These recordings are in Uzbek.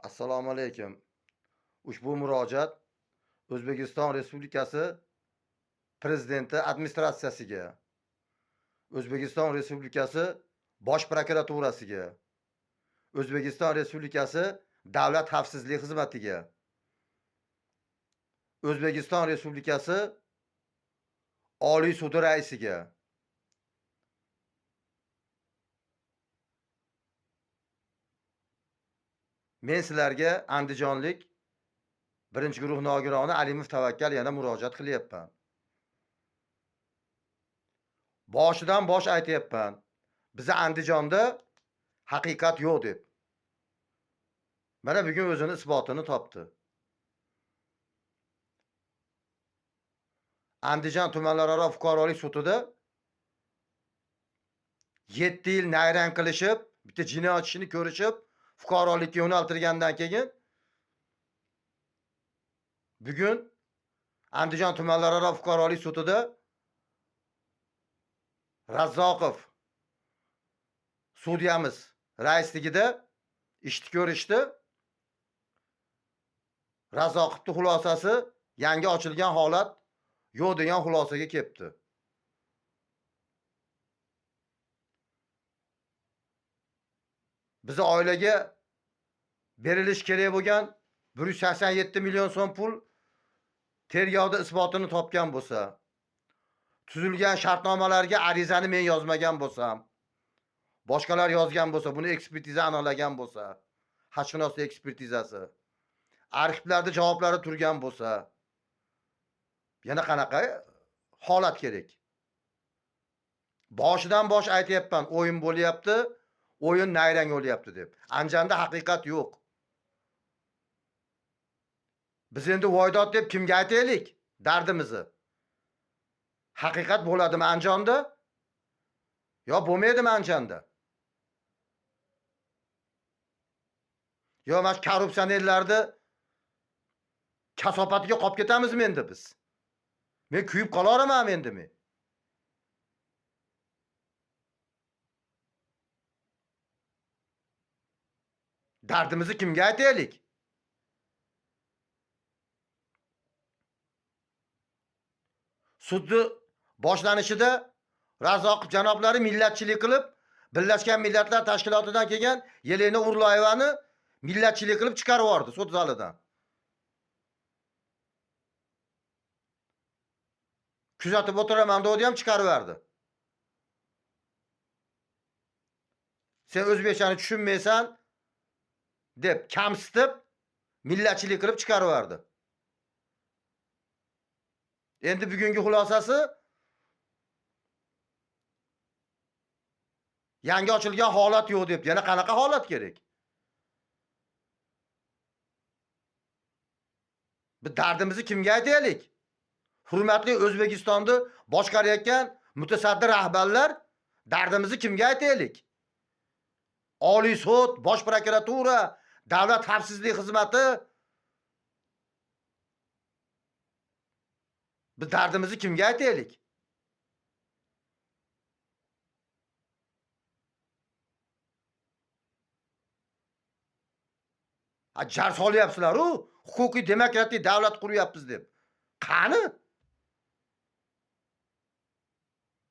Assalomu alaykum. Ushbu murojaat O'zbekiston Respublikasi Prezidenti administratsiyasiga, O'zbekiston Respublikasi Bosh prokuraturasiga, O'zbekiston Respublikasi Davlat xavfsizlik xizmatiga, O'zbekiston Respublikasi Oliy sudi raisiga, men sizlarga andijonlik 1-guruh nogironi Alimov Tavakkal yana murojaat qilyapman. Boshidan bosh aytyapman. Biza Andijonda haqiqat yo'q deb. Mana bugun o'zini isbotini topdi. Andijon tumanlararo fuqarolik sudida 7 yil nayrang qilishib, bitta jinoyat ishini ko'rishib, fuqarolikka yo'naltirgandan keyin bugun Andijon tumanlararo fuqarolik sudida Razzoqov sudyamiz raisligida ishni ko'rishdi. Razzoqovning xulosasi yangi ochilgan holat yo'q degan xulosaga kelibdi. Bizi oilaga berilish kerak bo'lgan 187 million so'm pul tergovda isbotini topgan bo'lsa, tuzilgan shartnomalarga arizani men yozmagan bo'lsam, boshqalar yozgan bo'lsa, buni ekspertiza aniqlagan bo'lsa, xatshunoslik ekspertizasi, arxivlarda javoblari turgan bo'lsa, yana qanaqa holat kerak? Boshidan bosh aytyapman, o'yin bo'lyapti, o'yin nayrang o'lyapti deb. Andijonda haqiqat yo'q. Biz endi voydod deb kimga aytaylik dardimizni? Haqiqat bo'ladimi Andijonda? Yo bo'lmaydimi Andijonda? Yo mana korrupsionerlarni kasofatiga qolib ketamizmi endi biz? Men kuyib qolaman endimi? Dardimizni kimga aytaylik? Sudni boshlanishida Razzoqov janoblari millatchilik qilib, Birlashgan Millatlar Tashkilotidan kelgan Yelena Urloyevani millatchilik qilib chiqarib yubordi sud zalidan. Kuzatib o'tiraman degandi ham chiqarib yubordi. Sen o'zbekchani tushunmaysan deb kamsitib millatchilik qilib chiqarib yubordi. Endi bugungi xulosasi yangi ochilgan holat yo'q deb. Yana qanaqa holat kerak? Biz dardimizni kimga aytaylik? Hurmatli O'zbekistonni boshqarayotgan mutasaddi rahbarlar, dardimizni kimga aytaylik? Oliy sud, Bosh prokuratura, Davlat xavfsizlik xizmati biz dardimizni kimga aytaylik? Jar solyapsizlar-ku, huquqiy demokratik davlat quryapmiz deb. Qani?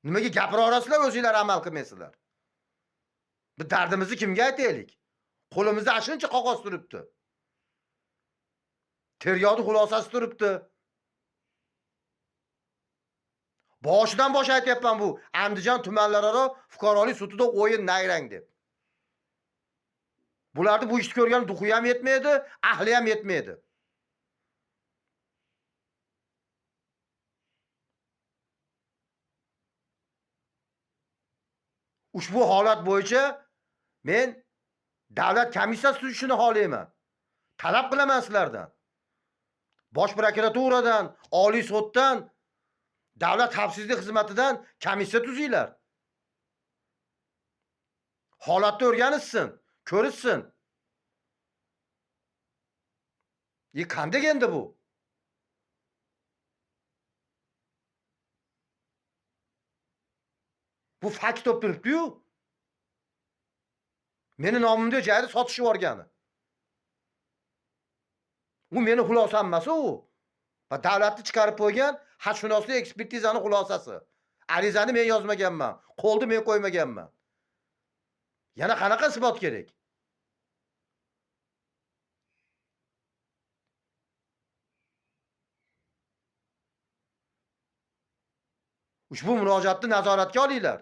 Nimaga gapira olasizlar, o'zingizlar amal qilmaysizlar? Biz dardimizni kimga aytaylik? Qo'limizda ashuncha qog'oz turibdi. Tergovning xulosasi turibdi. Boshidan bosh aytyapman bu Andijon tumanlararo fuqarolik sudida o'yin nayrang deb. Bularni bu ishni ko'rgan duxi ham yetmaydi, ahli ham yetmaydi. Ushbu holat bo'yicha men davlat komissiyasi tuzishni xohlayman. Talab qilaman sizlardan. Bosh prokuraturadan, Oliy suddan, Davlat xavfsizlik xizmatidan komissiya tuzinglar. Holatni o'rganishsin, ko'rishsin. Qanday endi bu? Bu fakt bo'lib turibdi-yu. Meni nomimda joyda sotishib yuborgani. U meni xulosam emas u. Va davlatni chiqarib qo'ygan hadshunosiy ekspertizani xulosasi. Arizani men yozmaganman, qo'lni men qo'ymaganman. Yana qanaqa isbot kerak? Ushbu murojaatni nazoratga olinglar.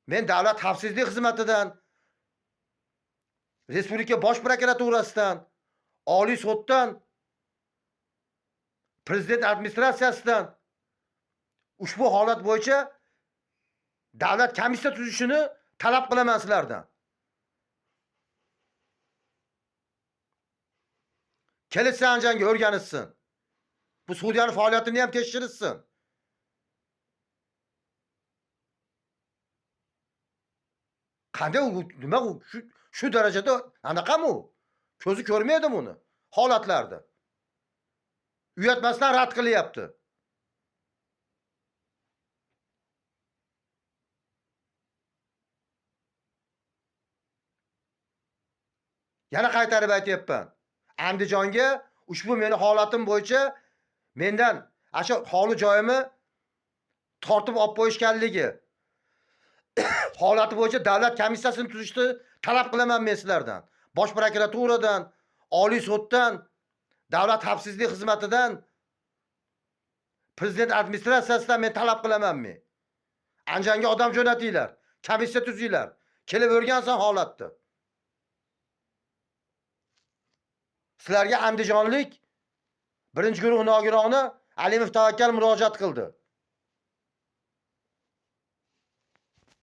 Men davlat xavfsizlik xizmatidan, Respublika bosh prokuraturasidan, Oliy suddan, Prezident administratsiyasidan ushbu holat bo'yicha davlat komissiya tuzishini talab qilaman sizlardan. Kelishsa Anjanga o'rganilsin. Bu sudyaning faoliyatini ham tekshirilsin. Qanday u nima u shu darajada anaqami u? Ko'zi ko'rmaydi buni holatlarda. Uyatmasdan rad qilyapti. Yana qaytarib aytyapman. Andijonga ushbu meni holatim bo'yicha mendan asha holi joyimni tortib olib qo'yishganligi holati bo'yicha davlat komissiyasini tuzishni talab qilaman men sizlardan. Bosh prokuraturadan, Oliy suddan, davlat xavfsizlik xizmatidan, Prezident administratsiyasidan men talab qilaman men. Anjanga odam jo'natinglar, komissiya tuzinglar. Kelib o'rgansin holatni. Sizlarga andijonlik birinchi guruh nogironi Alimov Tavakkal murojaat qildi.